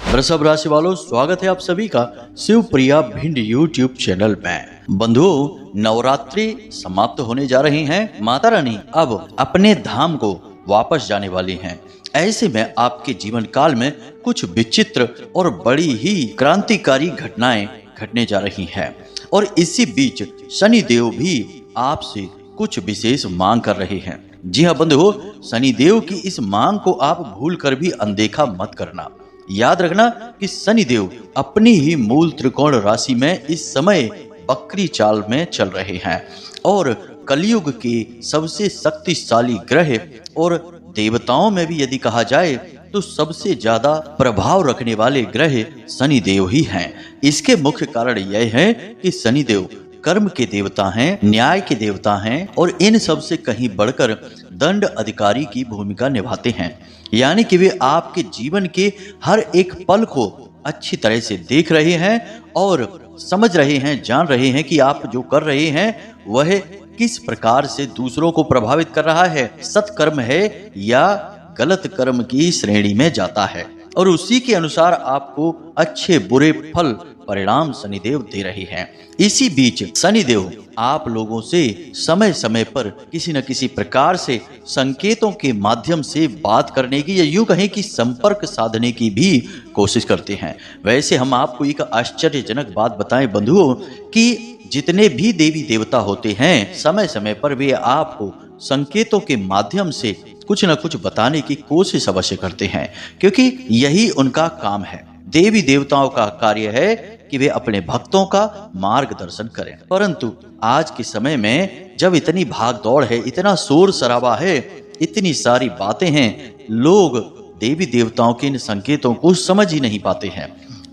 वृषभ राशि वालों, स्वागत है आप सभी का शिवप्रिया भिंड यूट्यूब चैनल में। बंधुओं, नवरात्रि समाप्त होने जा रही हैं। माता रानी अब अपने धाम को वापस जाने वाली हैं। ऐसे में आपके जीवन काल में कुछ विचित्र और बड़ी ही क्रांतिकारी घटनाएं घटने जा रही हैं। और इसी बीच शनि देव भी आपसे कुछ विशेष मांग कर रहे हैं। जी हाँ बंधुओं, शनि देव की इस मांग को आप भूल कर भी अनदेखा मत करना। याद रखना कि शनि देव अपनी ही मूल त्रिकोण राशि में इस समय बकरी चाल में चल रहे हैं और कलयुग के सबसे शक्तिशाली ग्रह और देवताओं में भी यदि कहा जाए तो सबसे ज्यादा प्रभाव रखने वाले ग्रह शनि देव ही हैं। इसके मुख्य कारण यह है कि शनि देव कर्म के देवता हैं, न्याय के देवता हैं और इन सब से कहीं बढ़कर दंड अधिकारी की भूमिका निभाते हैं। यानी कि वे आपके जीवन के हर एक पल को अच्छी तरह से देख रहे हैं और समझ रहे हैं, जान रहे हैं कि आप जो कर रहे हैं वह किस प्रकार से दूसरों को प्रभावित कर रहा है, सत्कर्म है या गलत कर्म की श्रेणी में जाता है। और उसी के अनुसार आपको अच्छे बुरे फल परिणाम शनिदेव दे रहे हैं। इसी बीच शनिदेव आप लोगों से समय समय पर किसी न किसी प्रकार से संकेतों के माध्यम से बात करने की या यूं कहें कि संपर्क साधने की भी कोशिश करते हैं। वैसे हम आपको एक आश्चर्यजनक बात बताएं बंधुओं कि जितने भी देवी देवता होते हैं समय समय पर वे आपको संकेतों के माध्यम से कुछ न कुछ बताने की कोशिश अवश्य करते हैं, क्योंकि यही उनका काम है। देवी देवताओं का कार्य है कि वे अपने भक्तों का मार्गदर्शन करें। परंतु आज के समय में जब इतनी भाग दौड़ है, इतना शोर शराबा है, इतनी सारी बातें हैं, लोग देवी देवताओं के इन संकेतों को समझ ही नहीं पाते हैं।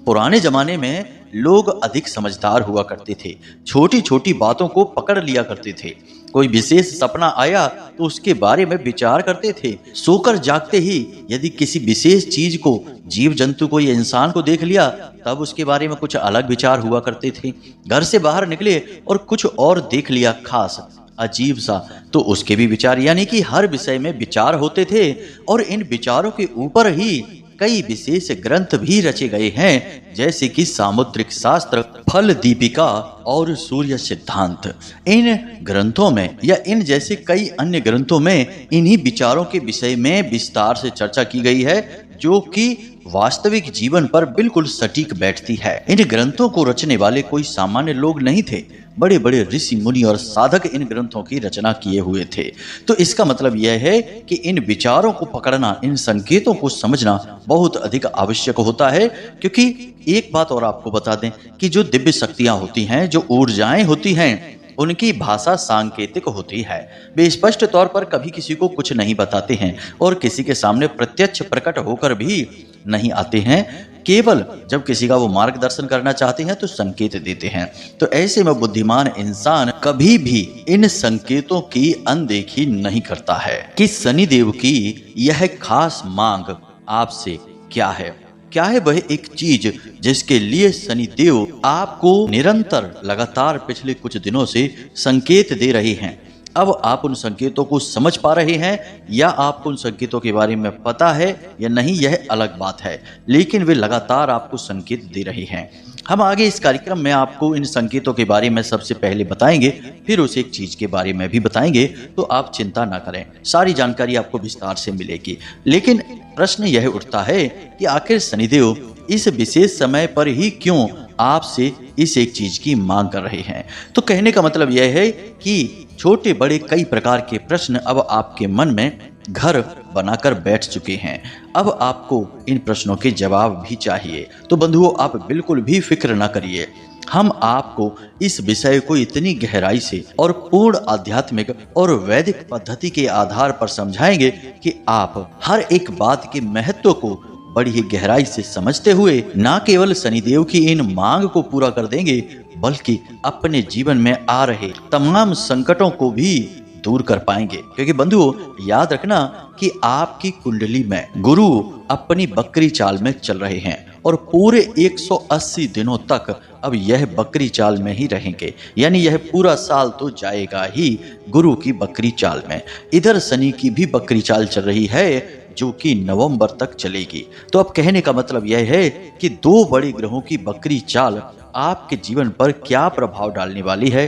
पुराने जमाने में लोग अधिक समझदार हुआ करते थे, छोटी छोटी बातों को पकड़ लिया करते थे। कोई विशेष सपना आया तो उसके बारे में विचार करते थे। सोकर जागते ही यदि किसी विशेष चीज को, जीव जंतु को या इंसान को देख लिया तब उसके बारे में कुछ अलग विचार हुआ करते थे। घर से बाहर निकले और कुछ और देख लिया खास अजीब सा तो उसके भी विचार, यानी कि हर विषय में विचार होते थे। और इन विचारों के ऊपर ही कई विशेष ग्रंथ भी रचे गए हैं, जैसे कि सामुद्रिक शास्त्र, फल दीपिका और सूर्य सिद्धांत। इन ग्रंथों में या इन जैसे कई अन्य ग्रंथों में इन्हीं विचारों के विषय में विस्तार से चर्चा की गई है, जो कि वास्तविक जीवन पर बिल्कुल सटीक बैठती है। इन ग्रंथों को रचने वाले कोई सामान्य लोग नहीं थे, बड़े बड़े ऋषि मुनि और साधक इन ग्रंथों की रचना किए हुए थे। तो इसका मतलब यह है कि इन विचारों को पकड़ना, इन संकेतों को समझना बहुत अधिक आवश्यक होता है। क्योंकि एक बात और आपको बता दें कि जो दिव्य शक्तियां होती हैं, जो ऊर्जाएं होती हैं, उनकी भाषा सांकेतिक होती है। वे स्पष्ट तौर पर कभी किसी को कुछ नहीं बताते हैं और किसी के सामने प्रत्यक्ष प्रकट होकर भी नहीं आते हैं। केवल जब किसी का वो मार्गदर्शन करना चाहते हैं तो संकेत देते हैं। तो ऐसे में बुद्धिमान इंसान कभी भी इन संकेतों की अनदेखी नहीं करता है कि शनिदेव की यह खास मांग आपसे क्या है। क्या है वह एक चीज जिसके लिए शनिदेव आपको निरंतर लगातार पिछले कुछ दिनों से संकेत दे रहे हैं। अब आप उन संकेतों को समझ पा रहे हैं या आपको उन संकेतों के बारे में पता है या नहीं, यह अलग बात है, लेकिन वे लगातार आपको संकेत दे रहे हैं। हम आगे इस कार्यक्रम में आपको इन संकेतों के बारे में सबसे पहले बताएंगे, फिर उस एक चीज के बारे में भी बताएंगे। तो आप चिंता ना करें, सारी जानकारी आपको विस्तार से मिलेगी। लेकिन प्रश्न यह उठता है कि आखिर शनिदेव इस विशेष समय पर ही क्यों आपसे इस एक चीज की मांग कर रहे हैं। तो कहने का मतलब यह है कि छोटे बड़े कई प्रकार के प्रश्न अब आपके मन में घर बनाकर बैठ चुके हैं। अब आपको इन प्रश्नों के जवाब भी चाहिए। तो बंधुओं, आप बिल्कुल भी फिक्र ना करिए, हम आपको इस विषय को इतनी गहराई से और पूर्ण आध्यात्मिक और वैदिक पद्धति के आधार पर समझाएंगे कि आप हर एक बात के महत्व को बड़ी ही गहराई से समझते हुए न केवल शनिदेव की इन मांग को पूरा कर देंगे, बल्कि अपने जीवन में आ रहे तमाम संकटों को भी दूर कर पाएंगे। क्योंकि बंधुओं, याद रखना कि आपकी कुंडली में गुरु अपनी बकरी चाल में चल रहे हैं और पूरे 180 दिनों तक अब यह बकरी चाल में ही रहेंगे। यानी यह पूरा साल तो जाएगा ही गुरु की बकरी चाल में। इधर शनि की भी बकरी चाल चल रही है, जो कि नवंबर तक चलेगी। तो अब कहने का मतलब यह है कि 2 बड़े ग्रहों की बकरी चाल आपके जीवन पर क्या प्रभाव डालने वाली है।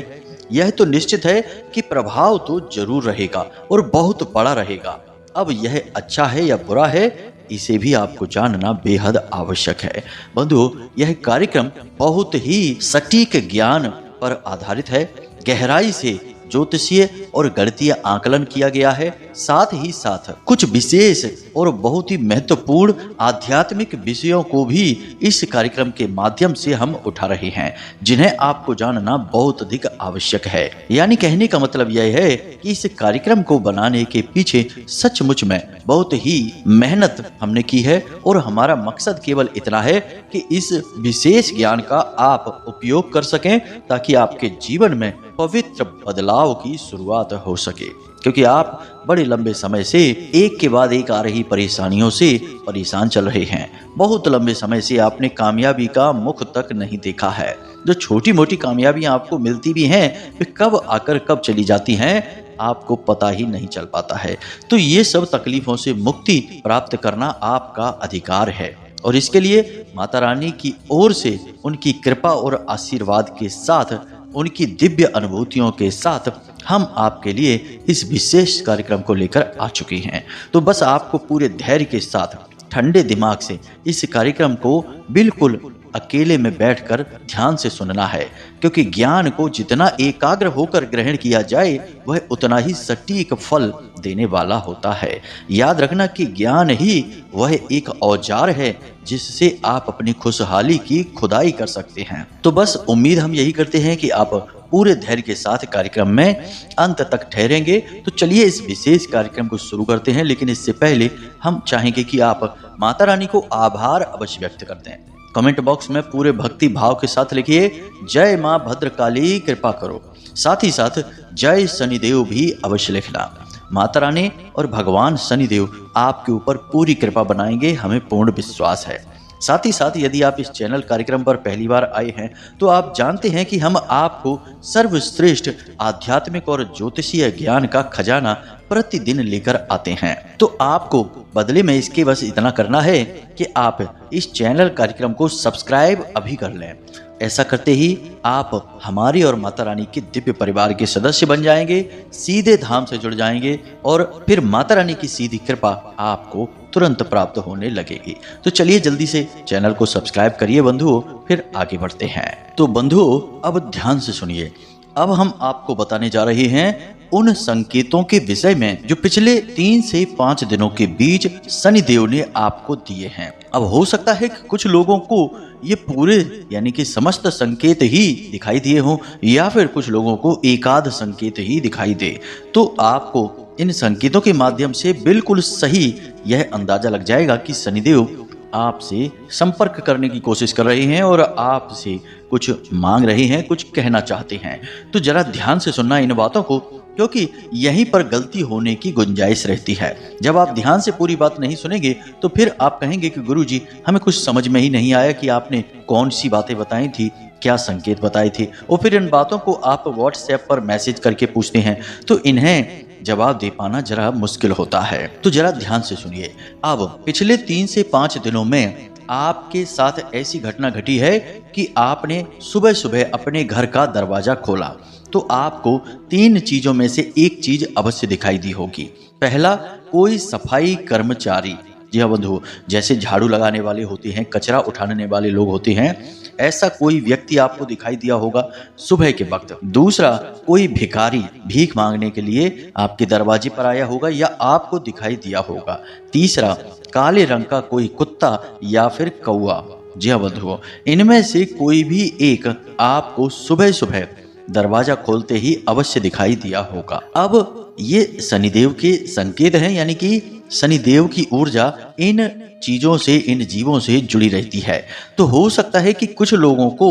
यह तो निश्चित है कि प्रभाव तो जरूर रहेगा और बहुत बड़ा रहेगा। अब यह अच्छा है या बुरा है, इसे भी आपको जानना बेहद आवश्यक है। बंधु, यह कार्यक्रम बहुत ही सटीक ज्ञान पर आधारित है। गहराई से ज्योतिषीय और गणितीय आकलन किया गया है। साथ ही साथ कुछ विशेष और बहुत ही महत्वपूर्ण आध्यात्मिक विषयों को भी इस कार्यक्रम के माध्यम से हम उठा रहे हैं, जिन्हें आपको जानना बहुत अधिक आवश्यक है। यानी कहने का मतलब यह है कि इस कार्यक्रम को बनाने के पीछे सचमुच में बहुत ही मेहनत हमने की है और हमारा मकसद केवल इतना है कि इस विशेष ज्ञान का आप उपयोग कर सकें, ताकि आपके जीवन में पवित्र बदलाव की शुरुआत हो सके। क्योंकि आप बड़े लंबे समय से एक के बाद एक आ रही परेशानियों से परेशान चल रहे हैं। बहुत लंबे समय से आपने कामयाबी का मुख तक नहीं देखा है। जो छोटी मोटी कामयाबियां आपको मिलती भी हैं, वे कब आकर कब चली जाती हैं, आपको पता ही नहीं चल पाता है। तो ये सब तकलीफों से मुक्ति प्राप्त करना आपका अधिकार है, और इसके लिए माता रानी की ओर से उनकी कृपा और आशीर्वाद के साथ, उनकी दिव्य अनुभूतियों के साथ हम आपके लिए इस विशेष कार्यक्रम को लेकर आ चुके हैं। तो बस आपको पूरे धैर्य के साथ ठंडे दिमाग से इस कार्यक्रम को बिल्कुल अकेले में बैठकर ध्यान से सुनना है, क्योंकि ज्ञान को जितना एकाग्र होकर ग्रहण किया जाए वह उतना ही सटीक फल देने वाला होता है। याद रखना कि ज्ञान ही वह एक औजार है जिससे आप अपनी खुशहाली की खुदाई कर सकते हैं। तो बस उम्मीद हम यही करते हैं कि आप पूरे धैर्य के साथ कार्यक्रम में अंत तक ठहरेंगे। तो चलिए इस विशेष कार्यक्रम को शुरू करते हैं, लेकिन इससे पहले हम चाहेंगे कि आप माता रानी को आभार अवश्य व्यक्त कर दें। कमेंट बॉक्स में पूरे भक्ति भाव के साथ लिखिए, जय मां भद्रकाली कृपा करो। साथ ही साथ जय शनिदेव भी अवश्य लिखना। माता रानी और भगवान शनिदेव आपके ऊपर पूरी कृपा बनाएंगे, हमें पूर्ण विश्वास है। साथ ही साथ यदि आप इस चैनल कार्यक्रम पर पहली बार आए हैं तो आप जानते हैं कि हम आपको सर्वश्रेष्ठ आध्यात्मिक और ज्योतिषीय ज्ञान का खजाना प्रतिदिन लेकर आते हैं। तो आपको बदले में इसके बस इतना करना है कि आप इस चैनल कार्यक्रम को सब्सक्राइब अभी कर लें। ऐसा करते ही आप हमारी और माता रानी के दिव्य परिवार के सदस्य बन जाएंगे, सीधे धाम से जुड़ जाएंगे, और फिर माता रानी की सीधी कृपा आपको तुरंत प्राप्त होने लगेगी। तो चलिए जल्दी से चैनल को सब्सक्राइब करिए बंधुओं, फिर आगे बढ़ते हैं। तो बंधुओं अब ध्यान से सुनिए। अब हम आपको बताने जा रहे हैं उन संकेतों के विषय में जो पिछले 3 से 5 दिनों के बीच शनिदेव ने आपको दिए हैं। अब हो सकता है कि कुछ लोगों को ये पूरे यानी कि समस्त संकेत ही दिखाई दिए हों, या फिर कुछ लोगों को एकाध संकेत ही दिखाई दे। तो आपको इन संकेतों के माध्यम से बिल्कुल सही यह अंदाजा लग जाएगा कि शनिदेव आपसे संपर्क करने की कोशिश कर रहे हैं और आपसे कुछ मांग रहे हैं, कुछ कहना चाहते हैं। तो जरा ध्यान से सुनना इन बातों को, क्योंकि यहीं पर गलती होने की गुंजाइश रहती है। जब आप ध्यान से पूरी बात नहीं सुनेंगे तो फिर आप कहेंगे कि गुरुजी हमें कुछ समझ में ही नहीं आया कि आपने कौन सी बातें बताई थी, क्या संकेत बताए थे। और फिर इन बातों को आप व्हाट्सएप पर मैसेज करके पूछते हैं, तो इन्हें जवाब दे पाना जरा मुश्किल होता है। तो जरा ध्यान से सुनिए। अब पिछले 3 से 5 दिनों में आपके साथ ऐसी घटना घटी है कि आपने सुबह सुबह अपने घर का दरवाजा खोला तो आपको 3 चीजों में से एक चीज अवश्य दिखाई दी होगी। पहला, कोई सफाई कर्मचारी, जी हाँ बंधु, जैसे झाड़ू लगाने वाले होते हैं, कचरा उठाने वाले लोग होते हैं, ऐसा कोई व्यक्ति आपको दिखाई दिया होगा सुबह के वक्त। दूसरा, कोई भिखारी भीख मांगने के लिए आपके दरवाजे पर आया होगा या आपको दिखाई दिया होगा। तीसरा, काले रंग का कोई कुत्ता या फिर कौआ। जी हाँ बंधुओं, इनमें से कोई भी एक आपको सुबह सुबह दरवाजा खोलते ही अवश्य दिखाई दिया होगा। अब ये शनिदेव के संकेत हैं, यानी कि शनिदेव की ऊर्जा इन चीजों से, इन जीवों से जुड़ी रहती है। तो हो सकता है कि कुछ लोगों को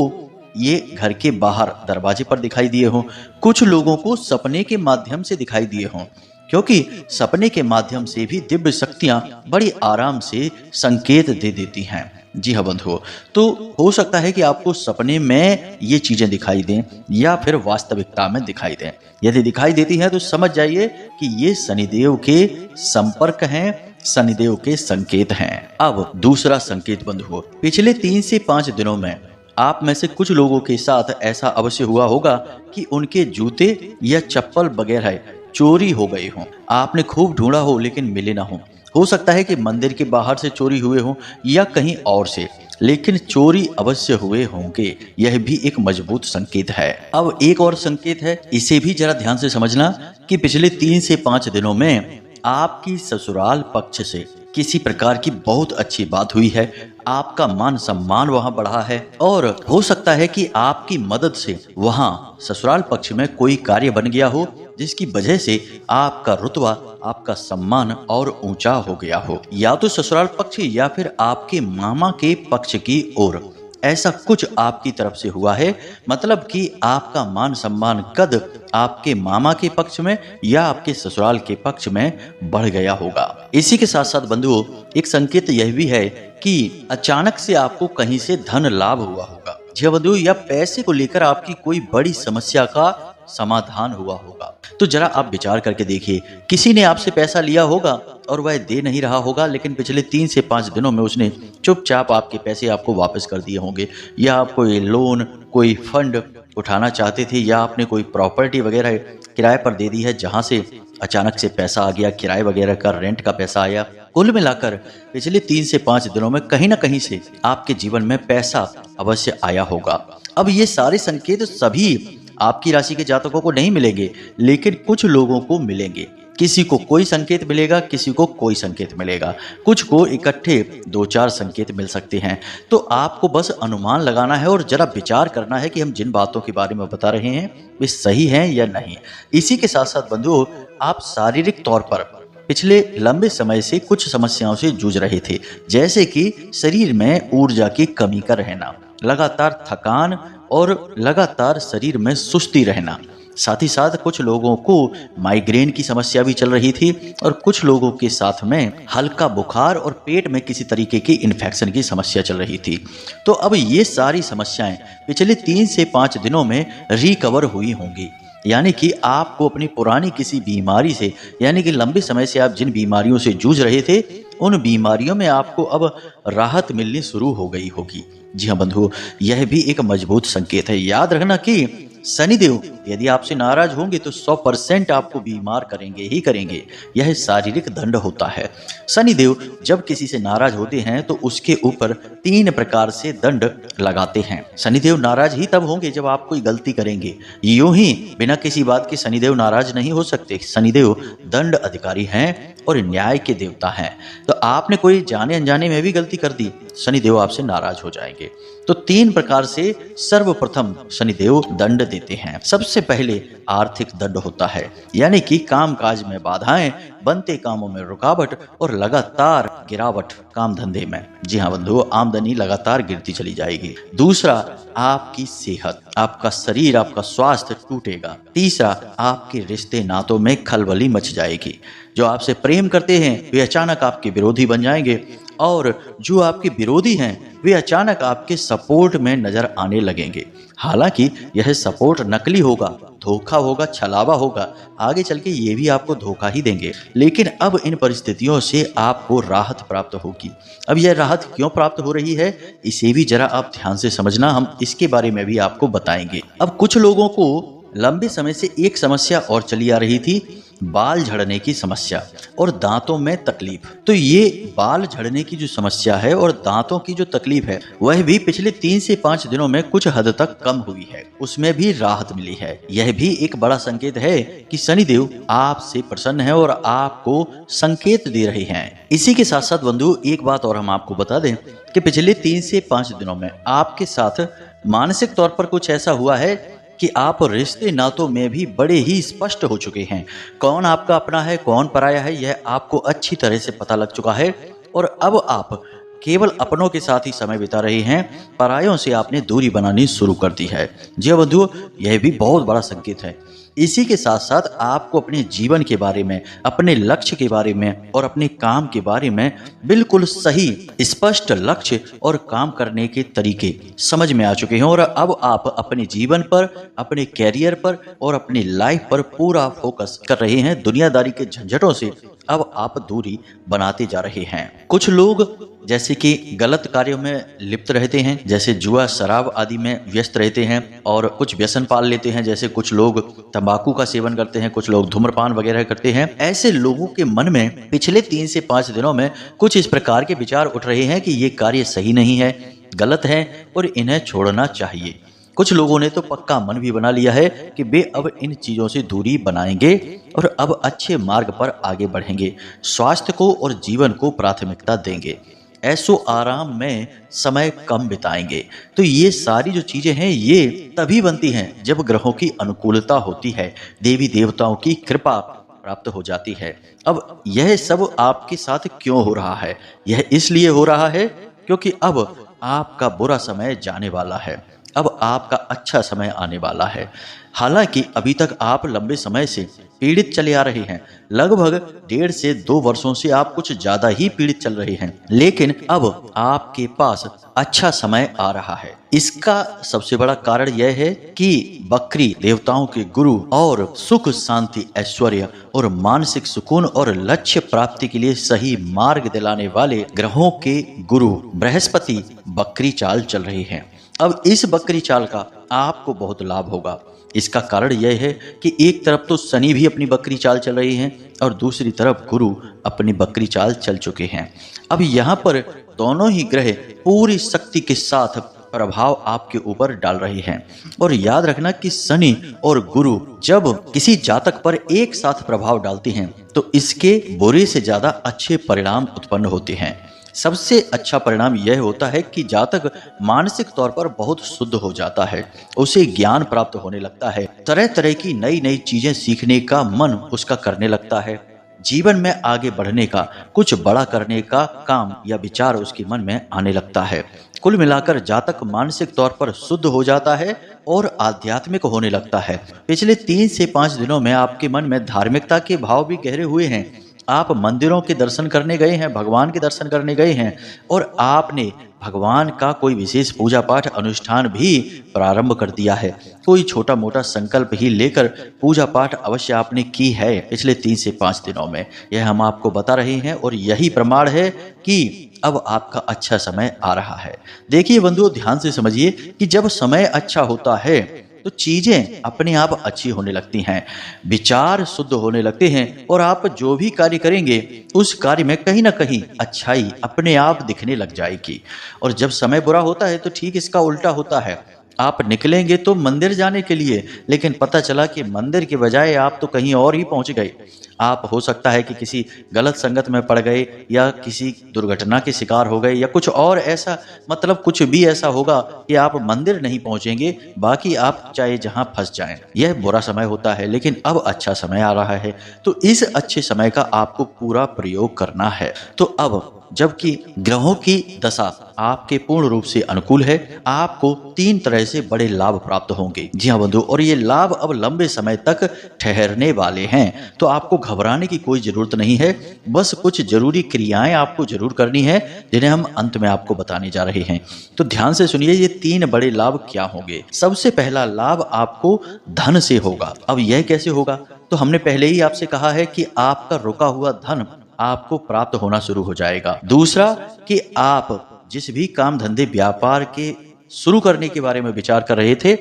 ये घर के बाहर दरवाजे पर दिखाई दिए हों, कुछ लोगों को सपने के माध्यम से दिखाई दिए हों, क्योंकि सपने के माध्यम से भी दिव्य शक्तियां बड़ी आराम से संकेत दे देती हैं। जी हाँ बंधुओं, तो हो सकता है कि आपको सपने में ये चीजें दिखाई दें या फिर वास्तविकता में दिखाई दें। यदि दिखाई देती हैं तो समझ जाइए कि ये शनिदेव के संपर्क हैं, शनिदेव के संकेत हैं। अब दूसरा संकेत बंधुओं, पिछले 3 से 5 दिनों में आप में से कुछ लोगों के साथ ऐसा अवश्य हुआ होगा कि उनके जूते या चप्पल वगैरह चोरी हो गए हों। आपने खूब ढूंढा हो लेकिन मिले ना हो सकता है कि मंदिर के बाहर से चोरी हुए हों या कहीं और से, लेकिन चोरी अवश्य हुए होंगे। यह भी एक मजबूत संकेत है। अब एक और संकेत है, इसे भी जरा ध्यान से समझना कि पिछले 3 से 5 दिनों में आपकी ससुराल पक्ष से किसी प्रकार की बहुत अच्छी बात हुई है। आपका मान सम्मान वहां बढ़ा है और हो सकता है कि आपकी मदद से वहां ससुराल पक्ष में कोई कार्य बन गया हो, जिसकी वजह से आपका रुतबा, आपका सम्मान और ऊंचा हो गया हो। या तो ससुराल पक्ष या फिर आपके मामा के पक्ष की ओर ऐसा कुछ आपकी तरफ से हुआ है। मतलब कि आपका मान सम्मान कद आपके मामा के पक्ष में या आपके ससुराल के पक्ष में बढ़ गया होगा। इसी के साथ साथ बंधुओं, एक संकेत यह भी है कि अचानक से आपको कहीं से धन लाभ हुआ होगा। जी बंधुओं, या पैसे को लेकर आपकी कोई बड़ी समस्या का समाधान हुआ होगा। तो जरा आप विचार करके देखिए, किसी ने आपसे पैसा लिया होगा और वह दे नहीं रहा होगा, लेकिन पिछले 3 से 5 दिनों में उसने चुपचाप आपके पैसे आपको वापस कर दिए होंगे। या आप कोई लोन, कोई फंड उठाना चाहते थे, या आपने कोई प्रॉपर्टी वगैरह किराए पर दे दी है, जहां से अचानक से पैसा आ गया, किराए वगैरह का, रेंट का पैसा आया। कुल मिलाकर पिछले 3 से 5 दिनों में कहीं ना कहीं से आपके जीवन में पैसा अवश्य आया होगा। अब ये सारे संकेत सभी आपकी राशि के जातकों को नहीं मिलेंगे, लेकिन कुछ लोगों को मिलेंगे। किसी को कोई संकेत मिलेगा, किसी को कोई संकेत मिलेगा, कुछ को इकट्ठे 2-4 संकेत मिल सकते हैं। तो आपको बस अनुमान लगाना है और जरा विचार करना है कि हम जिन बातों के बारे में बता रहे हैं वे सही हैं या नहीं। इसी के साथ साथ बंधुओं, आप शारीरिक तौर पर पिछले लंबे समय से कुछ समस्याओं से जूझ रहे थे, जैसे कि शरीर में ऊर्जा की कमी का रहना, लगातार थकान और लगातार शरीर में सुस्ती रहना। साथ ही साथ कुछ लोगों को माइग्रेन की समस्या भी चल रही थी और कुछ लोगों के साथ में हल्का बुखार और पेट में किसी तरीके की इन्फेक्शन की समस्या चल रही थी। तो अब ये सारी समस्याएं पिछले 3 से 5 दिनों में रिकवर हुई होंगी। यानी कि आपको अपनी पुरानी किसी बीमारी से, यानी कि लंबे समय से आप जिन बीमारियों से जूझ रहे थे, उन बीमारियों में आपको अब राहत मिलनी शुरू हो गई होगी। जी हाँ बंधुओं, यह भी एक मजबूत संकेत है। याद रखना कि शनिदेव यदि आपसे नाराज होंगे तो 100% आपको बीमार करेंगे ही करेंगे। यह शारीरिक दंड होता है। शनिदेव जब किसी से नाराज होते हैं तो उसके ऊपर 3 प्रकार से दंड लगाते हैं। शनिदेव नाराज ही तब होंगे जब आप कोई गलती करेंगे। यूं ही बिना किसी बात के शनिदेव नाराज नहीं हो सकते। शनिदेव दंड अधिकारी हैं और न्याय के देवता हैं। तो आपने कोई जाने अनजाने में भी गलती कर दी, शनिदेव आपसे नाराज हो जाएंगे। तो 3 प्रकार से सर्वप्रथम शनिदेव दंड देते हैं। सबसे पहले आर्थिक दंड होता है, यानी कि कामकाज में बाधाएं, बनते कामों में रुकावट और लगातार गिरावट काम धंधे में। जी हाँ बंधुओं, आमदनी लगातार गिरती चली जाएगी। दूसरा, आपकी सेहत, आपका शरीर, आपका स्वास्थ्य टूटेगा। तीसरा, आपके रिश्ते नातों में खलबली मच जाएगी। जो आपसे प्रेम करते हैं वे अचानक आपके विरोधी बन जाएंगे और जो आपके विरोधी हैं वे अचानक आपके सपोर्ट में नजर आने लगेंगे। हालांकि यह सपोर्ट नकली होगा, धोखा होगा, छलावा होगा। आगे चल के ये भी आपको धोखा ही देंगे। लेकिन अब इन परिस्थितियों से आपको राहत प्राप्त होगी। अब यह राहत क्यों प्राप्त हो रही है, इसे भी जरा आप ध्यान से समझना। हम इसके बारे में भी आपको बताएंगे। अब कुछ लोगों को लंबे समय से एक समस्या और चली आ रही थी, बाल झड़ने की समस्या और दांतों में तकलीफ। तो ये बाल झड़ने की जो समस्या है और दांतों की जो तकलीफ है, वह भी पिछले 3 से 5 दिनों में कुछ हद तक कम हुई है, उसमें भी राहत मिली है। यह भी एक बड़ा संकेत है कि शनिदेव आपसे प्रसन्न है और आपको संकेत दे रहे हैं। इसी के साथ साथ बंधु, एक बात और हम आपको बता दें कि पिछले 3 से 5 दिनों में आपके साथ मानसिक तौर पर कुछ ऐसा हुआ है कि आप रिश्ते नातों में भी बड़े ही स्पष्ट हो चुके हैं। कौन आपका अपना है, कौन पराया है, यह आपको अच्छी तरह से पता लग चुका है और अब आप केवल अपनों के साथ ही समय बिता रहे हैं। परायों से आपने दूरी बनानी शुरू कर दी है। जी बंधुओं, यह भी बहुत बड़ा संकेत है। इसी के साथ साथ आपको अपने जीवन के बारे में, अपने लक्ष्य के बारे में और अपने काम के बारे में बिल्कुल सही स्पष्ट लक्ष्य और काम करने के तरीके समझ में आ चुके हैं और अब आप अपने जीवन पर, अपने कैरियर पर और अपनी लाइफ पर पूरा फोकस कर रहे हैं। दुनियादारी के झंझटों से अब आप दूरी बनाते जा रहे हैं। कुछ लोग जैसे कि गलत कार्यों में लिप्त रहते हैं, जैसे जुआ शराब आदि में व्यस्त रहते हैं और कुछ व्यसन पाल लेते हैं, जैसे कुछ लोग तंबाकू का सेवन करते हैं, कुछ लोग धूम्रपान वगैरह करते हैं। ऐसे लोगों के मन में पिछले 3 से 5 दिनों में कुछ इस प्रकार के विचार उठ रहे हैं कि ये कार्य सही नहीं है, गलत है और इन्हें छोड़ना चाहिए। कुछ लोगों ने तो पक्का मन भी बना लिया है कि वे अब इन चीजों से दूरी बनाएंगे और अब अच्छे मार्ग पर आगे बढ़ेंगे, स्वास्थ्य को और जीवन को प्राथमिकता देंगे, ऐसो आराम में समय कम बिताएंगे। तो ये सारी जो चीजें हैं ये तभी बनती हैं जब ग्रहों की अनुकूलता होती है, देवी देवताओं की कृपा प्राप्त हो जाती है। अब यह सब आपके साथ क्यों हो रहा है? यह इसलिए हो रहा है क्योंकि अब आपका बुरा समय जाने वाला है, अब आपका अच्छा समय आने वाला है। हालांकि अभी तक आप लंबे समय से पीड़ित चले आ रहे हैं, लगभग 1.5 से 2 वर्षों से आप कुछ ज्यादा ही पीड़ित चल रहे हैं, लेकिन अब आपके पास अच्छा समय आ रहा है। इसका सबसे बड़ा कारण यह है कि बकरी देवताओं के गुरु और सुख शांति ऐश्वर्य और मानसिक सुकून और लक्ष्य प्राप्ति के लिए सही मार्ग दिलाने वाले ग्रहों के गुरु बृहस्पति बकरी चाल चल रहे हैं। अब इस बकरी चाल का आपको बहुत लाभ होगा। इसका कारण यह है कि एक तरफ तो शनि भी अपनी बकरी चाल चल रही हैं और दूसरी तरफ गुरु अपनी बकरी चाल चल चुके हैं। अब यहाँ पर दोनों ही ग्रह पूरी शक्ति के साथ प्रभाव आपके ऊपर डाल रहे हैं। और याद रखना कि शनि और गुरु जब किसी जातक पर एक साथ प्रभाव डालते हैं तो इसके बुरे से ज्यादा अच्छे परिणाम उत्पन्न होते हैं। सबसे अच्छा परिणाम यह होता है कि जातक मानसिक तौर पर बहुत शुद्ध हो जाता है, उसे ज्ञान प्राप्त होने लगता है, तरह तरह की नई नई चीजें सीखने का मन उसका करने लगता है, जीवन में आगे बढ़ने का, कुछ बड़ा करने का काम या विचार उसके मन में आने लगता है। कुल मिलाकर जातक मानसिक तौर पर शुद्ध हो जाता है और आध्यात्मिक होने लगता है। पिछले 3 से 5 दिनों में आपके मन में धार्मिकता के भाव भी गहरे हुए हैं। आप मंदिरों के दर्शन करने गए हैं, भगवान के दर्शन करने गए हैं और आपने भगवान का कोई विशेष पूजा पाठ अनुष्ठान भी प्रारंभ कर दिया है। कोई छोटा मोटा संकल्प ही लेकर पूजा पाठ अवश्य आपने की है पिछले 3 से 5 दिनों में। यह हम आपको बता रहे हैं और यही प्रमाण है कि अब आपका अच्छा समय आ रहा है। देखिए बंधुओं, ध्यान से समझिए कि जब समय अच्छा होता है तो चीजें अपने आप अच्छी होने लगती हैं, विचार शुद्ध होने लगते हैं और आप जो भी कार्य करेंगे उस कार्य में कहीं ना कहीं अच्छाई अपने आप दिखने लग जाएगी। और जब समय बुरा होता है तो ठीक इसका उल्टा होता है। आप निकलेंगे तो मंदिर जाने के लिए, लेकिन पता चला कि मंदिर के बजाय आप तो कहीं और ही पहुंच गए। आप हो सकता है कि किसी गलत संगत में पड़ गए या किसी दुर्घटना के शिकार हो गए या कुछ और ऐसा, मतलब कुछ भी ऐसा होगा कि आप मंदिर नहीं पहुंचेंगे, बाकी आप चाहे जहां फंस जाएं। यह बुरा समय होता है, लेकिन अब अच्छा समय आ रहा है, तो इस अच्छे समय का आपको पूरा प्रयोग करना है। तो अब जबकि ग्रहों की दशा आपके पूर्ण रूप से अनुकूल है, आपको 3 तरह से बड़े लाभ प्राप्त होंगे। जी हाँ बंधु, और ये लाभ अब लंबे समय तक ठहरने वाले हैं, तो आपको घबराने की कोई जरूरत नहीं है। बस कुछ जरूरी क्रियाएं आपको जरूर करनी है जिन्हें हम अंत में आपको बताने जा रहे हैं। तो ध्यान से सुनिए, ये 3 बड़े लाभ क्या होंगे। सबसे पहला लाभ आपको धन से होगा। अब यह कैसे होगा? तो हमने पहले ही आपसे कहा है कि आपका रुका हुआ धन आपको प्राप्त होना शुरू हो जाएगा। दूसरा कि आप जिस भी काम धंधे व्यापार के शुरू करने के बारे में विचार कर रहे थे,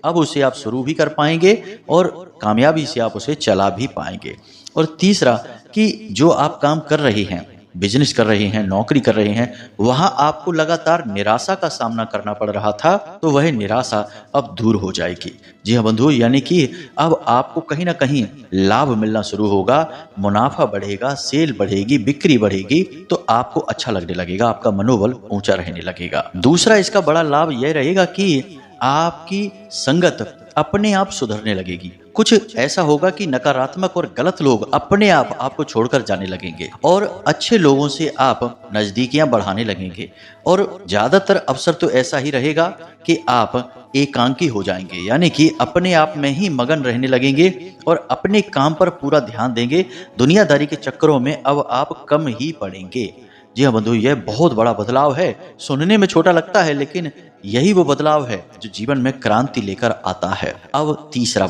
अब उसे आप शुरू भी कर पाएंगे और कामयाबी से आप उसे चला भी पाएंगे। और तीसरा कि जो आप काम कर रहे हैं, बिजनेस कर रहे हैं, नौकरी कर रहे हैं, वहां आपको लगातार निराशा का सामना करना पड़ रहा था, तो वह निराशा अब दूर हो जाएगी। जी हाँ बंधु, यानी कि अब आपको कहीं ना कहीं लाभ मिलना शुरू होगा, मुनाफा बढ़ेगा, सेल बढ़ेगी, बिक्री बढ़ेगी, तो आपको अच्छा लगने लगेगा, आपका मनोबल ऊंचा रहने लगेगा। दूसरा इसका बड़ा लाभ यह रहेगा कि आपकी संगत अपने आप सुधरने लगेगी। कुछ ऐसा होगा कि नकारात्मक और गलत लोग अपने आप आपको छोड़कर जाने लगेंगे और अच्छे लोगों से आप नजदीकियां बढ़ाने लगेंगे। और ज्यादातर अवसर तो ऐसा ही रहेगा कि आप एकांकी हो जाएंगे, यानी कि अपने आप में ही मगन रहने लगेंगे और अपने काम पर पूरा ध्यान देंगे। दुनियादारी के चक्करों में अब आप कम ही पड़ेंगे। जी हाँ बंधु, यह बहुत बड़ा बदलाव है। सुनने में छोटा लगता है, लेकिन यही वो बदलाव है जो जीवन में क्रांति लेकर आता है। अब तीसरा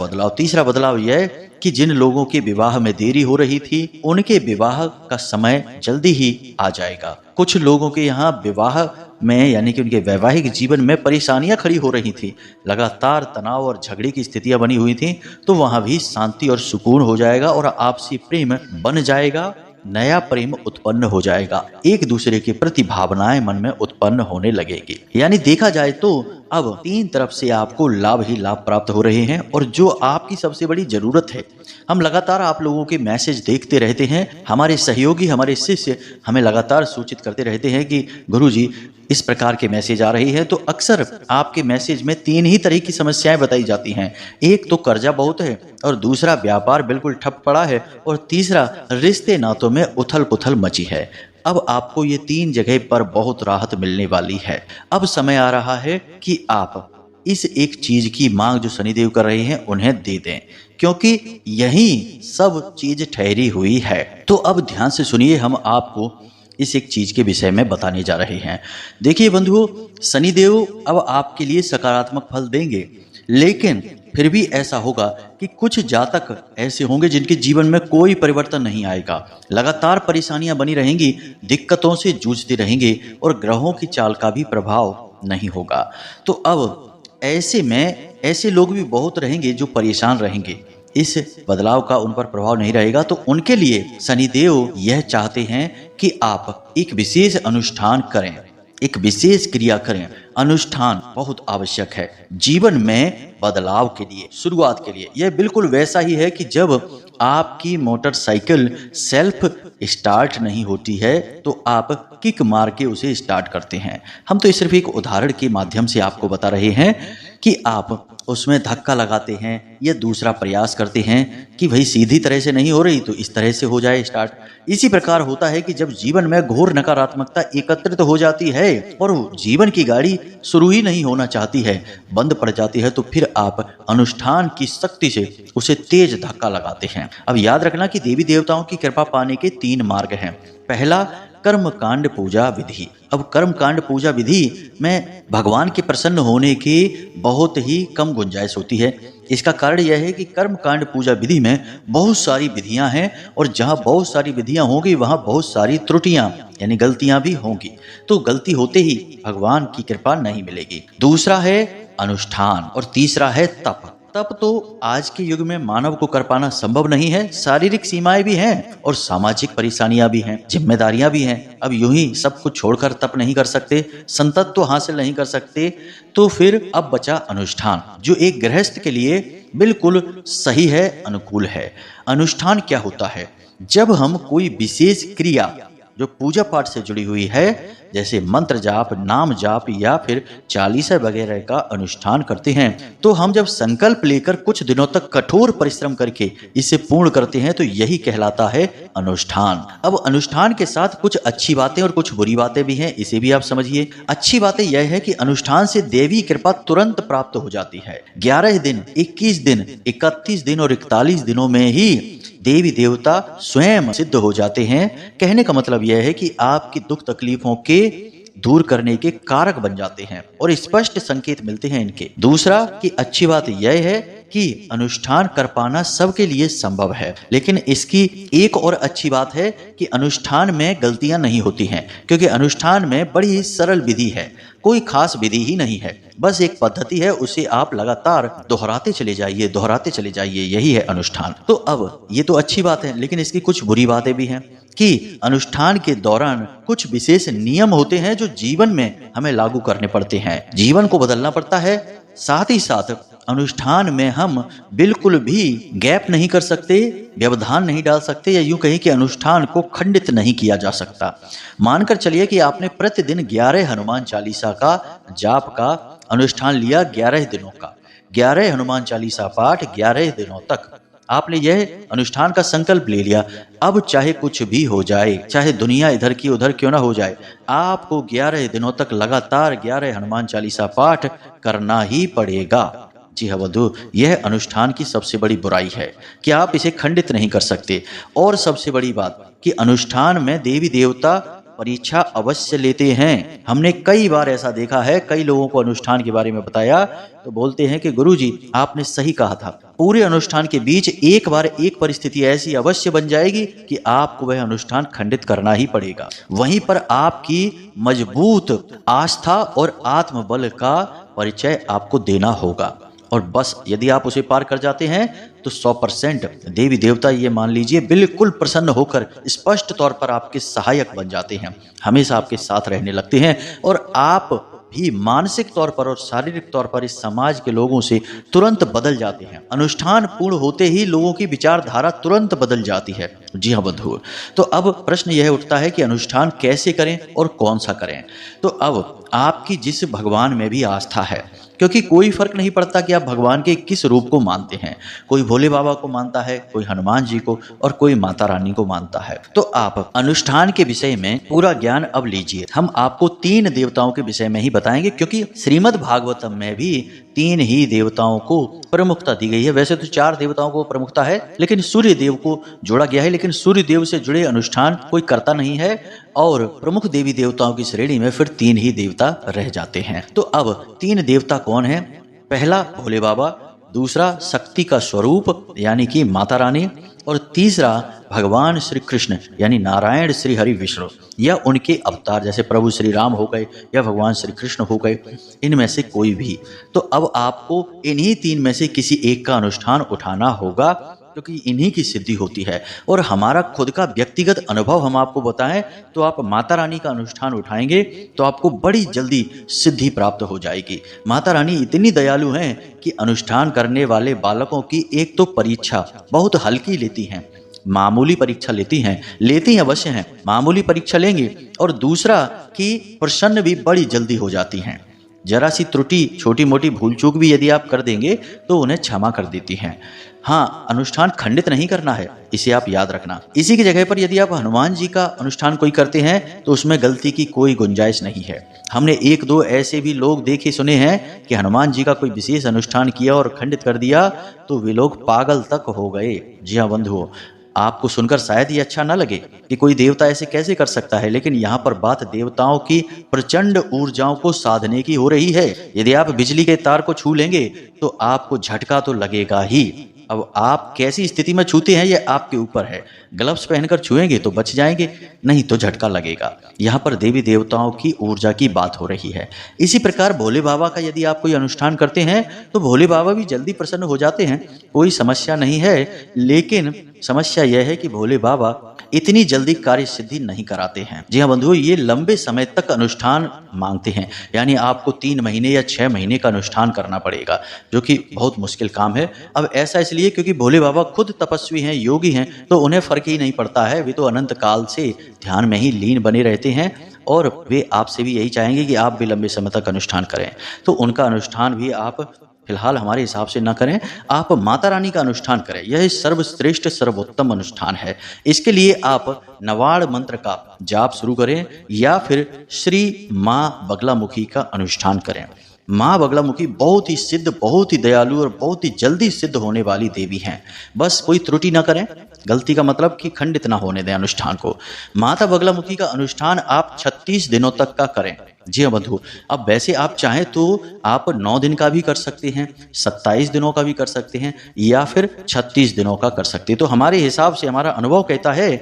बदलाव यह कि जिन लोगों के विवाह में देरी हो रही थी, उनके विवाह का समय जल्दी ही आ जाएगा। कुछ लोगों के यहाँ विवाह में यानी कि उनके वैवाहिक जीवन में परेशानियां खड़ी हो रही थी, लगातार तनाव और झगड़े की स्थितियां बनी हुई थी, तो वहां भी शांति और सुकून हो जाएगा और आपसी प्रेम बन जाएगा, नया प्रेम उत्पन्न हो जाएगा, एक दूसरे के प्रति भावनाएं मन में उत्पन्न होने लगेगी। यानी देखा जाए तो अब तीन तरफ से आपको लाभ ही लाभ प्राप्त हो रहे हैं। और जो आपकी सबसे बड़ी जरूरत है, हम लगातार आप लोगों के मैसेज देखते रहते हैं, हमारे सहयोगी, हमारे शिष्य हमें लगातार सूचित करते रहते हैं कि गुरुजी इस प्रकार के मैसेज आ रही है। तो अक्सर आपके मैसेज में तीन ही तरह की समस्याएं बताई जाती हैं। एक तो कर्जा बहुत है, और दूसरा व्यापार बिल्कुल ठप पड़ा है, और तीसरा रिश्ते नातों में उथल पुथल मची है। अब आपको ये तीन जगह पर बहुत राहत मिलने वाली है। अब समय आ रहा है कि आप इस एक चीज की मांग जो शनिदेव कर रहे हैं उन्हें दे दें, क्योंकि यही सब चीज ठहरी हुई है। तो अब ध्यान से सुनिए, हम आपको इस एक चीज के विषय में बताने जा रहे हैं। देखिए बंधुओं, शनिदेव अब आपके लिए सकारात्मक फल देंगे, लेकिन फिर भी ऐसा होगा कि कुछ जातक ऐसे होंगे जिनके जीवन में कोई परिवर्तन नहीं आएगा, लगातार परेशानियां बनी रहेंगी, दिक्कतों से जूझते रहेंगे और ग्रहों की चाल का भी प्रभाव नहीं होगा। तो अब ऐसे में ऐसे लोग भी बहुत रहेंगे जो परेशान रहेंगे, इस बदलाव का उन पर प्रभाव नहीं रहेगा। तो उनके लिए शनिदेव यह चाहते हैं कि आप एक विशेष अनुष्ठान करें, एक विशेष क्रिया करें। अनुष्ठान बहुत आवश्यक है जीवन में बदलाव के लिए, शुरुआत के लिए। यह बिल्कुल वैसा ही है कि जब आपकी मोटरसाइकिल सेल्फ स्टार्ट नहीं होती है तो आप किक मार के उसे स्टार्ट करते हैं। हम तो सिर्फ एक उदाहरण के माध्यम से आपको बता रहे हैं कि आप उसमें धक्का लगाते हैं या दूसरा प्रयास करते हैं कि भाई सीधी तरह से नहीं हो रही तो इस तरह से हो जाए स्टार्ट। इसी प्रकार होता है कि जब जीवन में घोर नकारात्मकता एकत्रित हो जाती है और जीवन की गाड़ी शुरू ही नहीं होना चाहती है, बंद पड़ जाती है, तो फिर आप अनुष्ठान की शक्ति से उसे तेज धक्का लगाते हैं। अब याद रखना कि देवी देवताओं की कृपा पाने के तीन मार्ग हैं। पहला, कर्मकांड पूजा विधि। अब कर्मकांड पूजा विधि में भगवान के प्रसन्न होने की बहुत ही कम गुंजाइश होती है। इसका कारण यह है कि कर्मकांड पूजा विधि में बहुत सारी विधियां हैं, और जहां बहुत सारी विधियां होंगी वहां बहुत सारी त्रुटियां यानी गलतियां भी होंगी, तो गलती होते ही भगवान की कृपा नहीं मिलेगी। दूसरा है अनुष्ठान, और तीसरा है तप। तप तो आज के युग में मानव को कर पाना संभव नहीं है। शारीरिक सीमाएं भी हैं और सामाजिक परेशानियां भी हैं, जिम्मेदारियां भी हैं। अब यूं ही सब कुछ छोड़कर तप नहीं कर सकते, संतत्व हासिल नहीं कर सकते, तो फिर अब बचा अनुष्ठान, जो एक गृहस्थ के लिए बिल्कुल सही है, अनुकूल है। अनुष्ठान क्या होता है? जब हम कोई विशेष क्रिया जो पूजा पाठ से जुड़ी हुई है, जैसे मंत्र जाप, नाम जाप या फिर चालीसा वगैरह का अनुष्ठान करते हैं, तो हम जब संकल्प लेकर कुछ दिनों तक कठोर परिश्रम करके इसे पूर्ण करते हैं तो यही कहलाता है अनुष्ठान। अब अनुष्ठान के साथ कुछ अच्छी बातें और कुछ बुरी बातें भी हैं, इसे भी आप समझिए। अच्छी बातें यह है कि अनुष्ठान से देवी कृपा तुरंत प्राप्त हो जाती है। 11 दिन, 21 दिन, 31 दिन और 41 दिनों में ही देवी देवता स्वयं सिद्ध हो जाते हैं। कहने का मतलब यह है कि आपकी दुख तकलीफों के दूर करने के कारक बन जाते हैं और स्पष्ट संकेत मिलते हैं इनके। दूसरा की अच्छी बात यह है कि अनुष्ठान कर पाना सबके लिए संभव है, लेकिन इसकी एक और अच्छी बात है कि अनुष्ठान में गलतियां नहीं होती हैं, क्योंकि अनुष्ठान में बड़ी सरल विधि है, कोई खास विधि ही नहीं है, बस एक पद्धति है, उसे आप लगातार दोहराते चले जाइए, यही है अनुष्ठान। तो अब ये तो अच्छी बात है, लेकिन इसकी कुछ बुरी बातें भी हैं कि अनुष्ठान के दौरान कुछ विशेष नियम होते हैं जो जीवन में हमें लागू करने पड़ते हैं, जीवन को बदलना पड़ता है। साथ ही साथ अनुष्ठान में हम बिल्कुल भी गैप नहीं कर सकते, व्यवधान नहीं डाल सकते, या यूं कहें कि अनुष्ठान को खंडित नहीं किया जा सकता। मानकर चलिए कि आपने प्रतिदिन 11 हनुमान चालीसा का जाप का अनुष्ठान लिया, 11 दिनों का 11 हनुमान चालीसा पाठ 11 दिनों तक आपने यह अनुष्ठान का संकल्प ले लिया। अब चाहे कुछ भी हो जाए, चाहे दुनिया इधर की उधर क्यों ना हो जाए, आपको 11 दिनों तक लगातार 11 हनुमान चालीसा पाठ करना ही पड़ेगा। जी हाँ बंधु, यह अनुष्ठान की सबसे बड़ी बुराई है कि आप इसे खंडित नहीं कर सकते। और सबसे बड़ी बात कि अनुष्ठान में देवी देवता परीक्षा अवश्य लेते हैं। हमने कई बार ऐसा देखा है, कई लोगों को अनुष्ठान के बारे में बताया तो बोलते हैं कि गुरुजी आपने सही कहा था। पूरे अनुष्ठान के बीच एक बार एक परिस्थिति ऐसी अवश्य बन जाएगी कि आपको वह अनुष्ठान खंडित करना ही पड़ेगा। वहीं पर आपकी मजबूत आस्था और आत्मबल का परिचय आपको देना होगा और बस यदि आप उसे पार कर जाते हैं तो 100% देवी देवता ये मान लीजिए बिल्कुल प्रसन्न होकर स्पष्ट तौर पर आपके सहायक बन जाते हैं, हमेशा आपके साथ रहने लगते हैं और आप भी मानसिक तौर पर और शारीरिक तौर पर इस समाज के लोगों से तुरंत बदल जाते हैं। अनुष्ठान पूर्ण होते ही लोगों की विचारधारा तुरंत बदल जाती है। जी हाँ बंधुओं, तो अब प्रश्न यह उठता है कि अनुष्ठान कैसे करें और कौन सा करें। तो अब आपकी जिस भगवान में भी आस्था है, क्योंकि कोई फर्क नहीं पड़ता कि आप भगवान के किस रूप को मानते हैं, कोई भोले बाबा को मानता है, कोई हनुमान जी को और कोई माता रानी को मानता है। तो आप अनुष्ठान के विषय में पूरा ज्ञान अब लीजिए। हम आपको 3 देवताओं के विषय में ही बताएंगे, क्योंकि श्रीमद् भागवतम में भी 3 ही देवताओं को प्रमुखता दी गई है। वैसे तो 4 देवताओं को प्रमुखता है, लेकिन सूर्य देव को जोड़ा गया है, लेकिन सूर्य देव से जुड़े अनुष्ठान कोई करता नहीं है और प्रमुख देवी देवताओं की श्रेणी में फिर 3 ही देवता रह जाते हैं। तो अब 3 देवता कौन है? पहला भोले बाबा, दूसरा शक्ति का स्वरूप यानी कि माता रानी और तीसरा भगवान श्री कृष्ण यानी नारायण श्री हरि विष्णु या उनके अवतार जैसे प्रभु श्री राम हो गए या भगवान श्री कृष्ण हो गए, इनमें से कोई भी। तो अब आपको इन्हीं 3 में से किसी एक का अनुष्ठान उठाना होगा, क्योंकि इन्हीं की सिद्धि होती है। और हमारा खुद का व्यक्तिगत अनुभव हम आपको बताएं तो आप माता रानी का अनुष्ठान उठाएंगे तो आपको बड़ी जल्दी सिद्धि प्राप्त हो जाएगी। माता रानी इतनी दयालु हैं कि अनुष्ठान करने वाले बालकों की एक तो परीक्षा बहुत हल्की लेती हैं, मामूली परीक्षा लेती अवश्य हैं, मामूली परीक्षा लेंगे, और दूसरा कि प्रसन्न भी बड़ी जल्दी हो जाती हैं। जरा सी त्रुटि, छोटी मोटी भूल चूक भी यदि आप कर देंगे तो उन्हें क्षमा कर देती हैं। हाँ, अनुष्ठान खंडित नहीं करना है, इसे आप याद रखना। इसी की जगह पर यदि आप हनुमान जी का अनुष्ठान कोई करते हैं तो उसमें गलती की कोई गुंजाइश नहीं है। हमने 1-2 ऐसे भी लोग देखे सुने हैं कि हनुमान जी का कोई विशेष अनुष्ठान किया और खंडित कर दिया तो वे लोग पागल तक हो गए। जी हाँ बंधुओं, आपको सुनकर शायद ये अच्छा ना लगे कि कोई देवता ऐसे कैसे कर सकता है, लेकिन यहाँ पर बात देवताओं की प्रचंड ऊर्जाओं को साधने की हो रही है। यदि आप बिजली के तार को छू लेंगे तो आपको झटका तो लगेगा ही। अब आप कैसी स्थिति में छूते हैं ये आपके ऊपर है। ग्लव्स पहनकर छुएंगे तो बच जाएंगे, नहीं तो झटका लगेगा। यहाँ पर देवी देवताओं की ऊर्जा की बात हो रही है। इसी प्रकार भोले बाबा का यदि आप कोई अनुष्ठान करते हैं तो भोले बाबा भी जल्दी प्रसन्न हो जाते हैं, कोई समस्या नहीं है। लेकिन समस्या यह है कि भोले बाबा इतनी जल्दी कार्य सिद्धि नहीं कराते हैं। जी हाँ बंधुओं, ये लंबे समय तक अनुष्ठान मांगते हैं, यानी आपको 3 महीने या 6 महीने का अनुष्ठान करना पड़ेगा, जो कि बहुत मुश्किल काम है। अब ऐसा इसलिए क्योंकि भोले बाबा खुद तपस्वी हैं, योगी हैं, तो उन्हें फर्क ही नहीं पड़ता है। वे तो अनंत काल से ध्यान में ही लीन बने रहते हैं और वे आपसे भी यही चाहेंगे कि आप भी लंबे समय तक अनुष्ठान करें। तो उनका अनुष्ठान भी आप फिलहाल हमारे हिसाब से ना करें, आप माता रानी का अनुष्ठान करें। यह सर्वश्रेष्ठ सर्वोत्तम अनुष्ठान है। इसके लिए आप नवाड़ मंत्र का जाप शुरू करें या फिर श्री माँ बगलामुखी का अनुष्ठान करें। माँ बगलामुखी बहुत ही सिद्ध, बहुत ही दयालु और बहुत ही जल्दी सिद्ध होने वाली देवी हैं। बस कोई त्रुटि ना करें, गलती का मतलब कि खंडित ना होने दें अनुष्ठान को। माता बगलामुखी का अनुष्ठान आप 36 दिनों तक का करें। जी हाँ बंधु, अब वैसे आप चाहें तो आप 9 दिन का भी कर सकते हैं, 27 दिनों का भी कर सकते हैं या फिर 36 दिनों का कर सकते हैं। तो हमारे हिसाब से हमारा अनुभव कहता है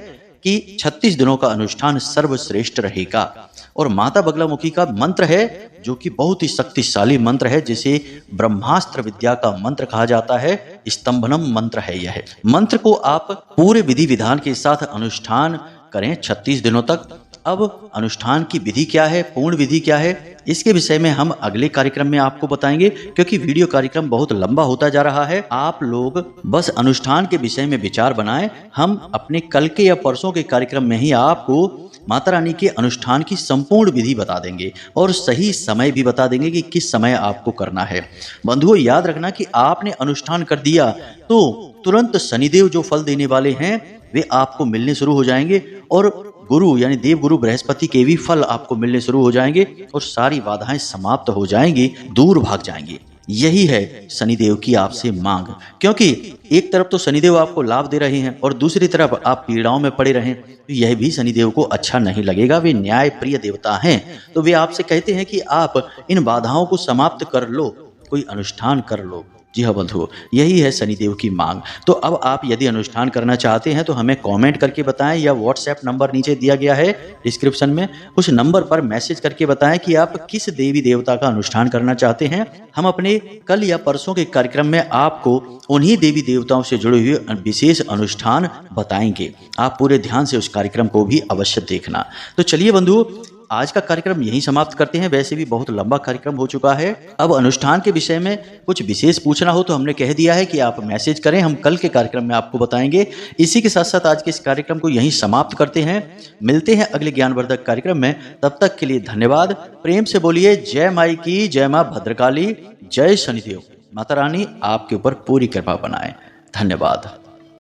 कि 36 दिनों का अनुष्ठान सर्वश्रेष्ठ रहेगा। और माता बगलामुखी का मंत्र है जो कि बहुत ही शक्तिशाली मंत्र है, जिसे ब्रह्मास्त्र विद्या का मंत्र कहा जाता है। स्तंभनम मंत्र है यह मंत्र को आप पूरे विधि विधान के साथ अनुष्ठान करें 36 दिनों तक। अब अनुष्ठान की विधि क्या है, पूर्ण विधि क्या है, इसके विषय में हम अगले कार्यक्रम में आपको बताएंगे, क्योंकि वीडियो कार्यक्रम बहुत लंबा होता जा रहा है। आप लोग बस अनुष्ठान के विषय में विचार बनाएं। हम अपने कल के या परसों के कार्यक्रम में ही आपको माता रानी के अनुष्ठान की संपूर्ण विधि बता देंगे और सही समय भी बता देंगे कि किस समय आपको करना है। बंधुओं, याद रखना कि आपने अनुष्ठान कर दिया तो तुरंत शनिदेव जो फल देने वाले हैं वे आपको मिलने शुरू हो जाएंगे और गुरु यानी देव गुरु बृहस्पति के भी फल आपको मिलने शुरू हो जाएंगे और सारी बाधाएं समाप्त हो जाएंगी, दूर भाग जाएंगी। यही है शनिदेव की आपसे मांग, क्योंकि एक तरफ तो शनिदेव आपको लाभ दे रहे हैं और दूसरी तरफ आप पीड़ाओं में पड़े रहें, तो यह भी शनिदेव को अच्छा नहीं लगेगा। वे न्याय प्रिय देवता हैं, तो वे आपसे कहते हैं कि आप इन बाधाओं को समाप्त कर लो, कोई अनुष्ठान कर लो। जी हाँ बंधुओं, यही है शनिदेव की मांग। तो अब आप यदि अनुष्ठान करना चाहते हैं तो हमें कमेंट करके बताएं, या व्हाट्सएप नंबर नीचे दिया गया है डिस्क्रिप्शन में, उस नंबर पर मैसेज करके बताएं कि आप किस देवी देवता का अनुष्ठान करना चाहते हैं। हम अपने कल या परसों के कार्यक्रम में आपको उन्हीं देवी देवताओं से जुड़े हुए विशेष अनुष्ठान बताएंगे। आप पूरे ध्यान से उस कार्यक्रम को भी अवश्य देखना। तो चलिए बंधुओं, आज का कार्यक्रम यहीं समाप्त करते हैं। वैसे भी बहुत लंबा कार्यक्रम हो चुका है। अब अनुष्ठान के विषय में कुछ विशेष पूछना हो तो हमने कह दिया है कि आप मैसेज करें, हम कल के कार्यक्रम में आपको बताएंगे। इसी के साथ साथ आज के इस कार्यक्रम को यहीं समाप्त करते हैं। मिलते हैं अगले ज्ञानवर्धक कार्यक्रम में, तब तक के लिए धन्यवाद। प्रेम से बोलिए जय माई की, जय माँ भद्रकाली, जय शनिदेव। माता रानी आपके ऊपर पूरी कृपा बनाए। धन्यवाद।